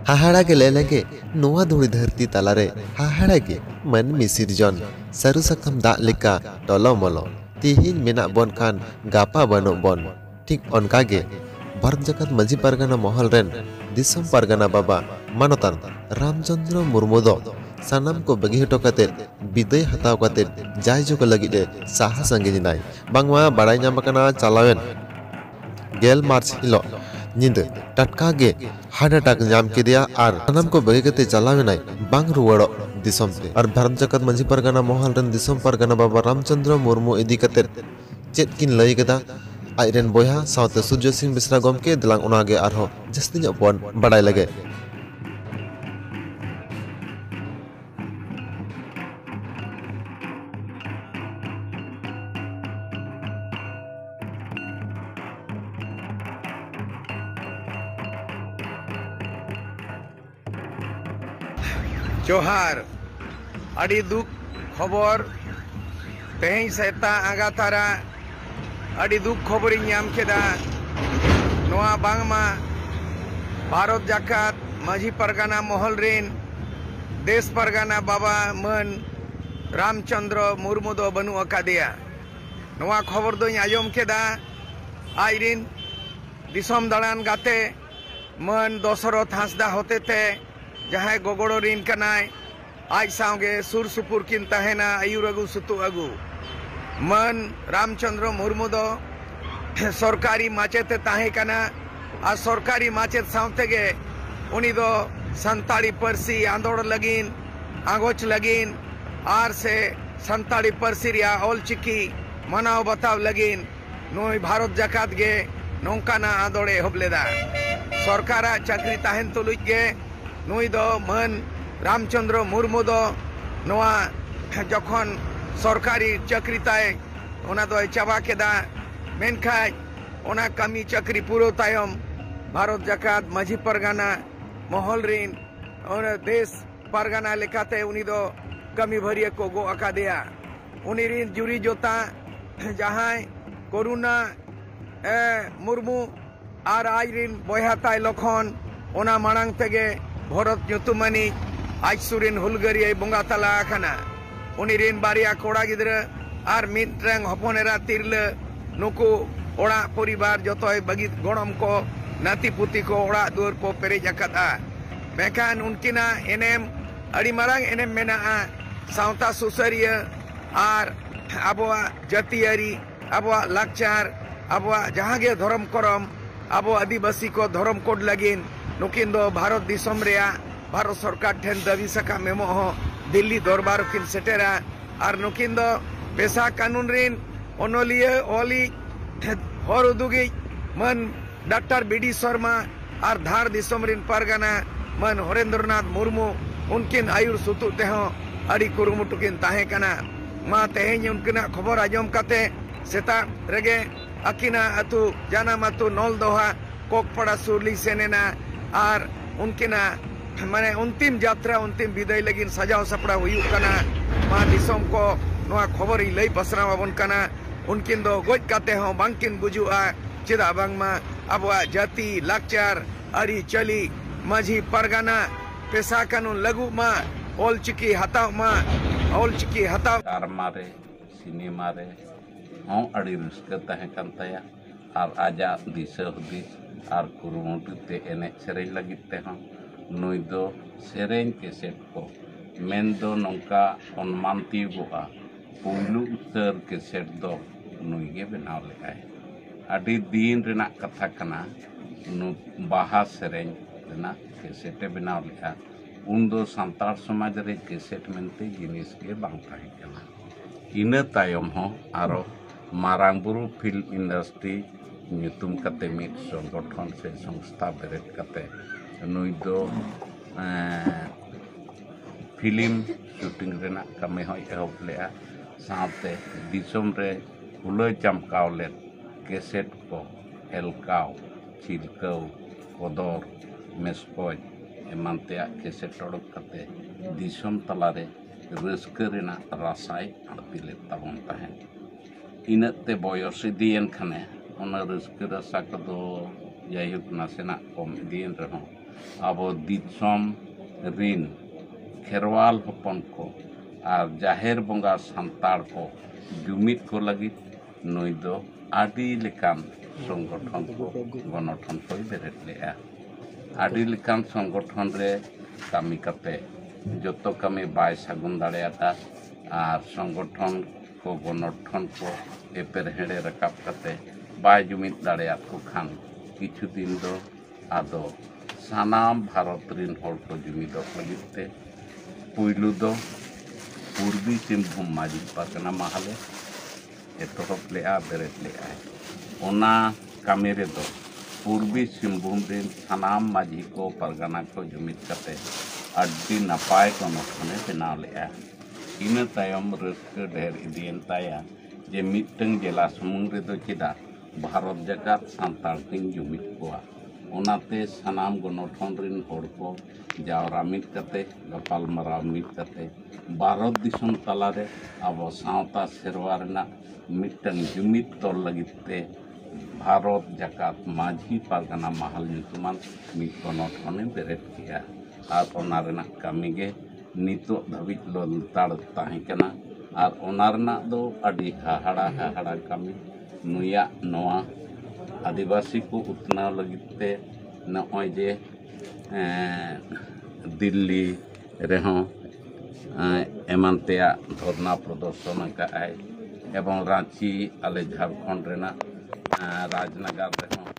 हाहाड़ा के ले लगे नोआ धुड़ी धरती तलारे हाहाड़ा के मन मिसिरजन सारू साकाम दाग लेका टलो मलो तिहिन मेना बन खान गापा बनो बन ठीक अनकागे भारत जाकात मांझी पारगाना महल रेन दिसम पारगाना बाबा मानतान रामचंद्र मुर्मू दो सानाम को बगी हटो काते बिदाय हताव काते जाय जो को लगी साहा संगे नाय बांगमा बाड़ाय नाम काना चालावेन गेल मार्च हिलो निंद टटका गे हार्ट अटैक नाम केदिया और सानाम को बगी काते चालावेनाय बांग रुवाड़ो दिसम पे और भारत जाकात मांझी पारगाना महल रेन दिसम पारगाना बाबा रामचंद्र मुर्मू इदी काते चेत किन लई कदा आइरेन बोया साउते सूर्य सिंह बिस्रा गमके दलांग उनागे आरहो जस्ती ᱧᱚᱜ बन बाड़ाय लगे जोहार अड़ी दुख खबर तेहें सेता आगा तारा अड़ी दुख खबर नाम केदा नोआ बांगमा भारत जाकात मांझी पारगाना महल रेन देश पारगाना बाबा मन रामचंद्र मुर्मू दो बनु अकादेया नोआ खबर दो आजम केदा आइरिन दिसम दाड़ान गाते मन दशरथ हांसदा होतेते जहां गोगड़ो रिन कनाय आज सावगे सुर सुपुर किन तहेना आयुर अगु सुतु अगु मन रामचंद्र मुर्मू दो सरकारी माचेते ताहे कना आ सरकारी माचेत सावतेगे उनी दो संताड़ी परसी आंदोड़ लगिन आगोच लगिन आर से संताड़ी परसी रिया ऑलचिकी मनाव बताव लगिन नोई भारत जाकात गे नौकाना आंदोड़े होबलेदा सरकारा चाकरी ताहेन तुलुज गे नुई दो मन रामचंद्र मुर्मू दो नोआ जखन सरकारी चाकरी ताय ओना दो चाबा केदा मेनखाय ओना कमी चाकरी पूरो तायम भारत जाकात मांझी पारगाना महल रिन और देश पारगाना लेकाते उनी दो कमी भरिया को गो अकादेया उनी रिन जुरी जोता जहां करुणा मुर्मू आर आई रिन बोया ताय लखन ओना मांग तेगे भरत ᱧᱩᱛᱩᱢᱟᱱᱤ आज सुरिन हुलगरिया बंगा तला खाना उनी रिन बारिया कोड़ा गिद्रा आर मिट्रंग हपनेरा तिरले नुकु ओड़ा परिवार जतोय बगी गणम को नाती पुती को ओड़ा दुर को पेरेज अकादा मेखान उनकिना एनेम अड़ी मारांग एनेम मेना सावता सुसरिया आर आबोआ जातियारी आबोआ लाकचार आबोआ जहांगे धर्म करम आबो आदिवासी को धर्म कोड लगिन नुकिन दो भारत दिसम रेया भारत सरकार ठेन दाबी सका मेमो हो दिल्ली दरबार किन सेटेरा आर नुकिन दो पेशा कानून रिन ओनोलिया ओली हर उदुगी मन डॉक्टर बीडी शर्मा आर धार दिसम रिन पारगाना मन हरेंद्रनाथ मुर्मू उनकिन आयुर सुतु तेहो अड़ी कुरुमुटुकिन ताहे कना मा तेहें उनकिना खबर आजम काते सेता रेगे अकिना अतु जाना मातु नल दोहा कोकपड़ा सुरली सेनेना आर उनकिना माने अंतिम यात्रा अंतिम विदाय लगिन सजाव सपड़ा हुई कना मा दिसम को नोआ खबर ही लई पसरा बाबन कना उनकिन दो गोज काते हो बांकिन बुजुआ चेदा बांगमा अबवा जाति लाकचार अरी चली मांझी पारगाना पेशा कानून लगु मा ऑलचिकी हताव मा ऑलचिकी हताव ड्रामा रे सिनेमा रे हों अड़ी रुस्का तहे कान ताया आर आजा दिशा हुदिस आर कुरुमुटुते एने सेरेñ लगित ते हों नुई दो सेरेñ के सेट को मेन दो नौका अनुमान तीगुआ पुलु उत्तर के सेट दो नुई गे बनाव लेकाय अड़ी दिन रेना कथा कना नु बाहा सेरेñ रेना के सेटे बनाव लेका उन दो सांतार समाज रे के सेट मेनते जिनिस के बांग ताहे कना इना तायम हो आरो मारांग बुरु फिल्म इंडस्ट्री ᱧᱩᱛᱩᱢ कते मिट संगठन से संस्था बेरेट कते नुई दो फिल्म शूटिंग रेना कमे हो एहब लेआ साथे दिसम रे हुलय चमकाव ले केसेट को एलकाव चिलकाव कोदर मेस्कोज एमानते केसेट ओडक कते दिसम तलारे रस्का रेना रासाय आड़ती ले ताबन ताहेन इनते बयस इदियन खाने रस्का रसा को जायहुक नासेना कम इदियन रहो आबो दिसम रिन खेरवाल हपन को और जाहेर बंगा सांताड़ को जुमित को लगी नुई दो आदि लेकान संगठन को गणठन को बेरेट लेआ आदि लेकान संगठन रे कामी कते जोतो कामी बाय सागुन दाड़ेयाता और संगठन को गणठन को एपेर हेड़े रकाब कते बाय जुमित दाड़ेयात को खान किछु दिन दो आदो सानाम भारत रिन हर को जुमिदोग लगिते पुइलु दो पूर्वी सिंहभूम माजी पारगना महाले एतोहब लेआ बेरेट लेआ ओना कामी रे दो पूर्वी सिंहभूम रिन सानाम माजी को पारगना को जुमिद कते अड्डी नपाय को नोखने बेनाव लेआ इन तायम रस्क ढेर इदियन ताया जे मिटंग जिला सुमुंग रे दो चिदा भारत जगत सांताड़ किन जुमिद कोआ ओनाते सानाम गणठन रिन हर को जावरा मिट कते गपाल मराव मिट कते भारत दिसम तलारे अब सावता सेरवा रेना मिटंग जुमिद तोल लगिते भारत जगत माझी पारगना महल nyutuman मिट गणठने बेरेट किया और ओना रेना कामी गे नितो धाबिज लताड़ ताहें कना और ओना रेना दो अडी हाहाड़ा कामी नुया नोआ आदिवासी को उतना लगिते नॉय जे दिल्ली रेहों एमन तेया धरना प्रदर्शन का एवं रांची आले झारखंड रेना राजनगर रेहों